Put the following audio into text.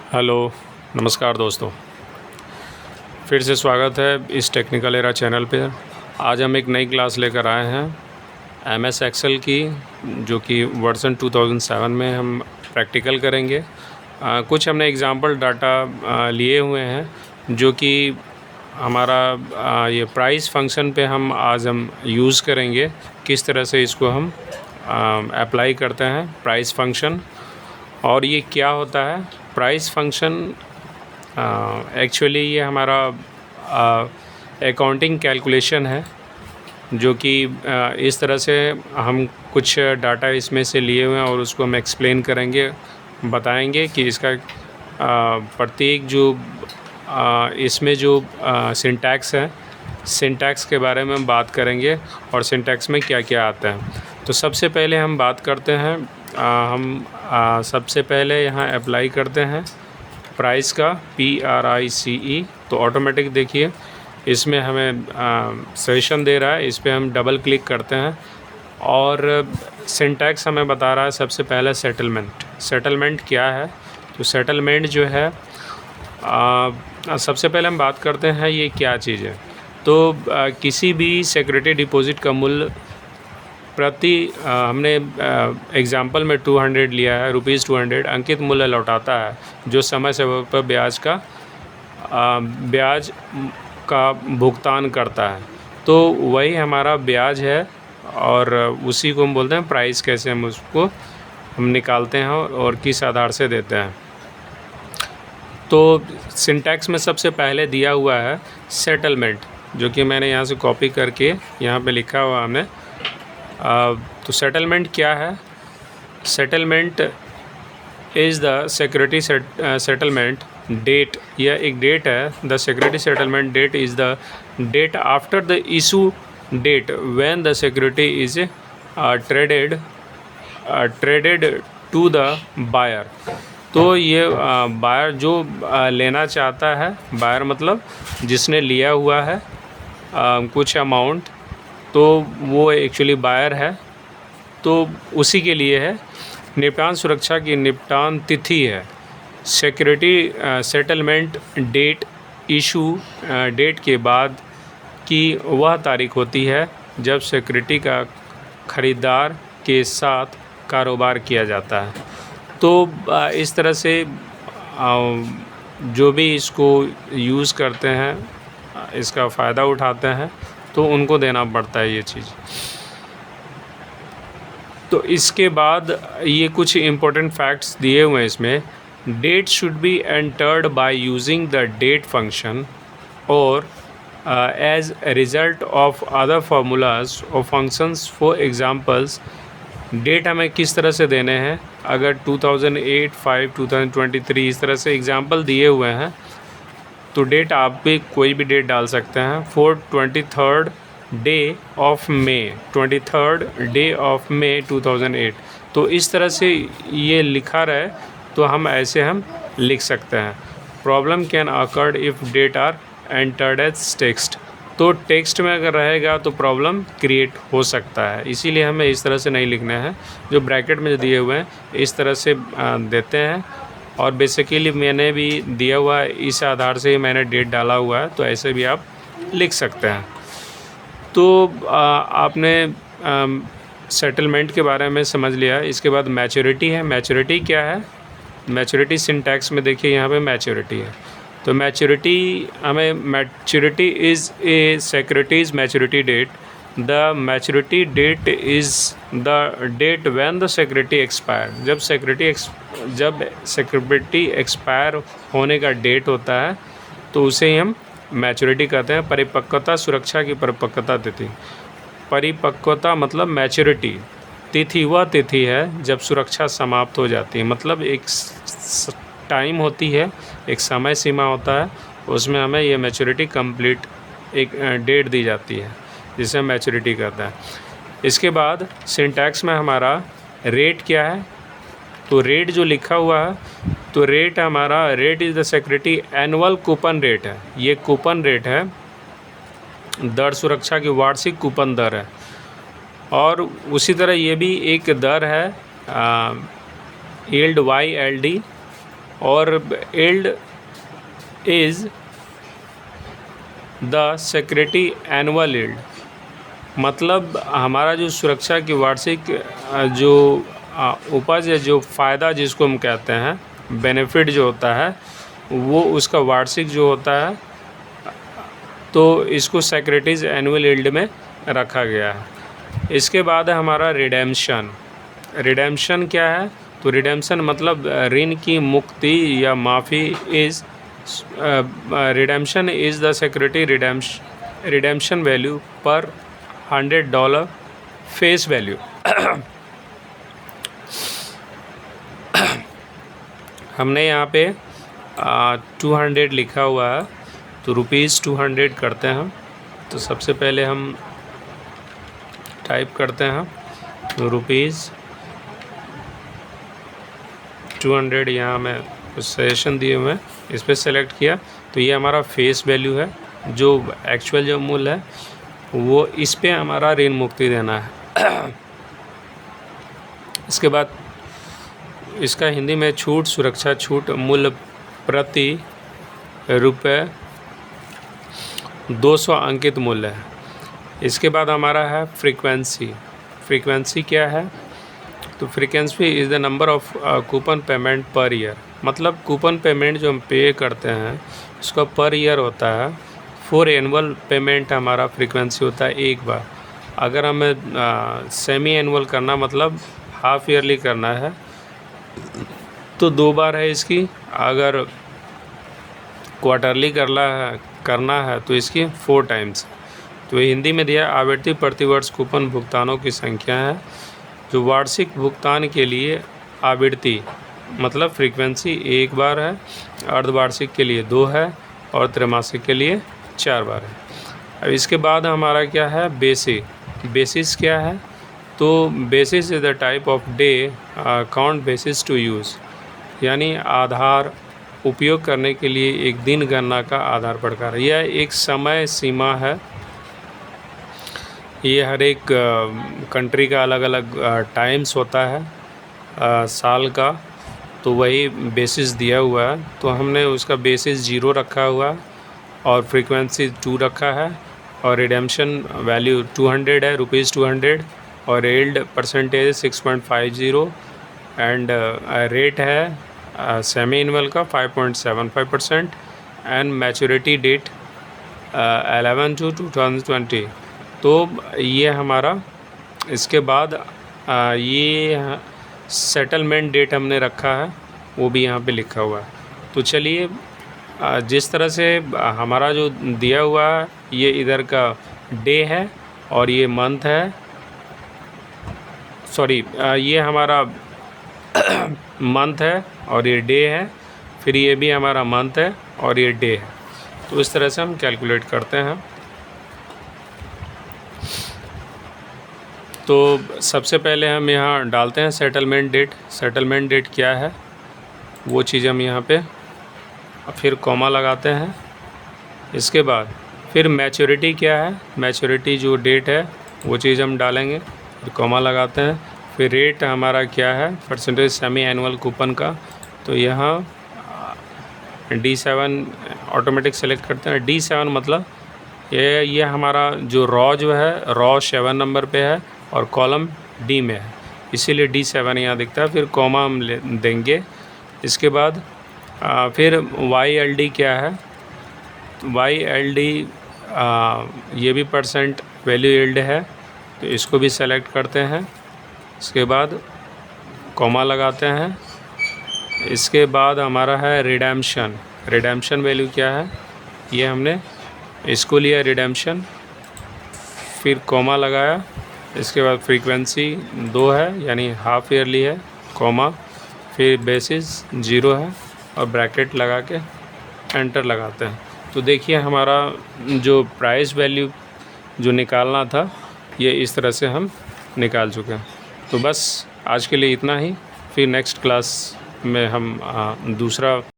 Hello, नमस्कार दोस्तों। फिर से स्वागत है इस टेक्निकल एरा चैनल पे। आज हम एक नई क्लास लेकर आए हैं एमएस एक्सेल की, जो कि वर्जन 2007 में हम प्रैक्टिकल करेंगे। कुछ हमने एग्जांपल डाटा लिए हुए हैं, जो कि हमारा ये प्राइस फंक्शन पे हम यूज़ करेंगे। किस तरह से इसको हम अप्लाई करते हैं प्राइस फंक्शन, और ये क्या होता है प्राइस फंक्शन। एक्चुअली ये हमारा अकाउंटिंग कैलकुलेशन है, जो कि इस तरह से हम कुछ डाटा इसमें से लिए हुए हैं और उसको हम एक्सप्लेन करेंगे, बताएंगे कि इसका प्रत्येक जो इसमें जो सिंटैक्स है, सिंटैक्स के बारे में हम बात करेंगे और सिंटैक्स में क्या क्या आता है। तो सबसे पहले हम बात करते हैं, सबसे पहले यहाँ अप्लाई करते हैं प्राइस का, PRICE। तो ऑटोमेटिक देखिए इसमें हमें सजेशन दे रहा है, इस पर हम डबल क्लिक करते हैं और सिंटैक्स हमें बता रहा है सबसे पहले सेटलमेंट। सेटलमेंट क्या है? तो सेटलमेंट जो है, सबसे पहले हम बात करते हैं ये क्या चीज़ है। तो किसी भी सिक्योरिटी डिपॉजिट का मूल्य प्रति हमने एग्ज़ाम्पल में 200 लिया है, ₹200 अंकित मूल्य लौटाता है, जो समय समय पर ब्याज का भुगतान करता है। तो वही हमारा ब्याज है और उसी को हम बोलते हैं प्राइस। कैसे हम निकालते हैं और किस आधार से देते हैं। तो सिंटैक्स में सबसे पहले दिया हुआ है सेटलमेंट, जो कि मैंने यहाँ से कॉपी करके यहाँ पे लिखा हुआ हमने। तो सेटलमेंट क्या है? Settlement is the security settlement date. यह एक डेट है। The security settlement date is the date after the issue date when the security is traded to the buyer. तो ये बायर जो लेना चाहता है, बायर मतलब जिसने लिया हुआ है कुछ अमाउंट, तो वो एक्चुअली बायर है। तो उसी के लिए है। निपटान सुरक्षा की निपटान तिथि है security settlement date, issue date के बाद की वह तारीख होती है जब सिक्योरिटी का ख़रीदार के साथ कारोबार किया जाता है। तो इस तरह से जो भी इसको यूज़ करते हैं, इसका फ़ायदा उठाते हैं, तो उनको देना पड़ता है ये चीज़। तो इसके बाद ये कुछ इम्पोर्टेंट फैक्ट्स दिए हुए हैं इसमें। Date should be entered by using the date function और as a result of other formulas और फंक्शंस। फॉर एग्जांपल्स, डेट हमें किस तरह से देने हैं। अगर 2008, 5, 2023 इस तरह से एग्जांपल दिए हुए हैं, तो डेट आप भी कोई भी डेट डाल सकते हैं। For 23rd day of May, 23rd day of May 2008। तो इस तरह से ये लिखा रहे तो हम ऐसे लिख सकते हैं। Problem can occur if date are entered as text. तो टेक्स्ट में अगर रहेगा तो प्रॉब्लम क्रिएट हो सकता है, इसीलिए हमें इस तरह से नहीं लिखना है। जो ब्रैकेट में जो दिए हुए हैं इस तरह से देते हैं। और बेसिकली मैंने भी दिया हुआ है, इस आधार से ही मैंने डेट डाला हुआ है, तो ऐसे भी आप लिख सकते हैं। तो आपने सेटलमेंट के बारे में समझ लिया। इसके बाद मैच्योरिटी है। मैच्योरिटी क्या है? मैच्योरिटी सिंटैक्स में देखिए यहाँ पे मैच्योरिटी है। तो maturity is a securities maturity date. The maturity date is the date when the security expire. जब सिक्योरिटी एक्सपायर होने का डेट होता है तो उसे ही हम मैच्योरिटी कहते हैं। परिपक्वता, सुरक्षा की परिपक्वता तिथि। परिपक्वता मतलब मैच्योरिटी। तिथि वह तिथि है जब सुरक्षा समाप्त हो जाती है। मतलब एक टाइम होती है, एक समय सीमा होता है, उसमें हमें ये मैच्योरिटी कंप्लीट एक डेट दी जाती है, जिसे हम मैच्योरिटी कहते हैं। इसके बाद सिंटैक्स में हमारा रेट क्या है? तो रेट जो लिखा हुआ है, तो रेट हमारा, rate is the security annual coupon rate है। ये कूपन रेट है, दर सुरक्षा की वार्षिक कूपन दर है। और उसी तरह ये भी एक दर है, यील्ड YLD, और yield is the security annual yield, मतलब हमारा जो सुरक्षा की वार्षिक जो उपज है, जो फ़ायदा जिसको हम कहते हैं, बेनिफिट जो होता है, वो उसका वार्षिक जो होता है, तो इसको सिक्योरिटीज़ एनुअल यील्ड में रखा गया है। इसके बाद है हमारा रिडेम्पशन। रिडेम्पशन क्या है? तो रिडेम्पशन मतलब ऋण की मुक्ति या माफ़ी is redemption is the security redemption value पर $100 फेस वैल्यू। हमने यहाँ पे 200 लिखा हुआ है, तो ₹200 करते हैं। तो सबसे पहले हम टाइप करते हैं तो ₹200 यहाँ में कुछ सजेशन दिए हुए हैं, इस पर सेलेक्ट किया तो ये हमारा फेस वैल्यू है। जो एक्चुअल जो मूल्य है वो इस पे हमारा ऋण मुक्ति देना है। इसके बाद इसका हिंदी में छूट, सुरक्षा छूट मूल्य प्रति रुपये 200 अंकित मूल्य है। इसके बाद हमारा है फ्रीक्वेंसी। फ्रीक्वेंसी क्या है? तो frequency is the number of coupon payment per year, मतलब कूपन पेमेंट जो हम पे करते हैं उसका पर ईयर होता है। फॉर एनुअल पेमेंट हमारा फ्रीक्वेंसी होता है एक बार। अगर हमें सेमी एनुअल करना मतलब हाफ ईयरली करना है तो 2 बार है इसकी। अगर क्वार्टरली करना है तो इसकी 4 टाइम्स। तो हिंदी में दिया आवृत्ति प्रतिवर्ष कूपन भुगतानों की संख्या है। जो वार्षिक भुगतान के लिए आवृत्ति मतलब फ्रीक्वेंसी 1 बार है, अर्धवार्षिक के लिए 2 है और त्रैमासिक के लिए 4 बार है। अब इसके बाद हमारा क्या है? बेसिस क्या है? तो basis is the type of day count basis to use, यानी आधार उपयोग करने के लिए एक दिन गणना का आधार प्रकार है। यह एक समय सीमा है। ये हर एक कंट्री का अलग अलग टाइम्स होता है साल का, तो वही बेसिस दिया हुआ है। तो हमने उसका बेसिस 0 रखा हुआ है और फ्रीक्वेंसी 2 रखा है और रिडेम्पशन वैल्यू 200 है, ₹200, और यील्ड परसेंटेज 6.50 एंड रेट है सेमी एनुअल का 5.75% एंड मैच्योरिटी डेट 11/2/2020। तो ये हमारा, इसके बाद ये सेटलमेंट डेट हमने रखा है, वो भी यहाँ पे लिखा हुआ है। तो चलिए जिस तरह से हमारा जो दिया हुआ है, ये इधर का डे है और ये मंथ है, सॉरी ये हमारा मंथ है और ये डे है, फिर ये भी हमारा मंथ है और ये डे है। तो इस तरह से हम कैलकुलेट करते हैं। तो सबसे पहले हम यहाँ डालते हैं सेटलमेंट डेट। सेटलमेंट डेट क्या है वो चीज़ हम यहाँ पे फिर कॉमा लगाते हैं। इसके बाद फिर मैच्योरिटी क्या है, मैच्योरिटी जो डेट है वो चीज़ हम डालेंगे, फिर कॉमा लगाते हैं। फिर रेट हमारा क्या है, परसेंटेज सेमी एनुअल कूपन का, तो यहाँ D7 ऑटोमेटिक सेलेक्ट करते हैं। D7 मतलब ये हमारा जो जो है रॉ 7 नंबर पे है और कॉलम डी में है, इसीलिए D7 यहाँ दिखता है। फिर कॉमा हम देंगे। इसके बाद फिर YLD क्या है, YLD ये भी परसेंट वैल्यू यील्ड है, तो इसको भी सेलेक्ट करते हैं। इसके बाद कॉमा लगाते हैं। इसके बाद हमारा है रिडेम्पशन। रिडेम्पशन वैल्यू क्या है, ये हमने इसको लिया रिडेम्पशन, फिर कॉमा लगाया। इसके बाद फ्रीक्वेंसी 2 है यानी हाफ ईयरली है, कॉमा, फिर बेसिस 0 है और ब्रैकेट लगा के एंटर लगाते हैं। तो देखिए हमारा जो प्राइस वैल्यू जो निकालना था ये इस तरह से हम निकाल चुके हैं। तो बस आज के लिए इतना ही, फिर नेक्स्ट क्लास में हम दूसरा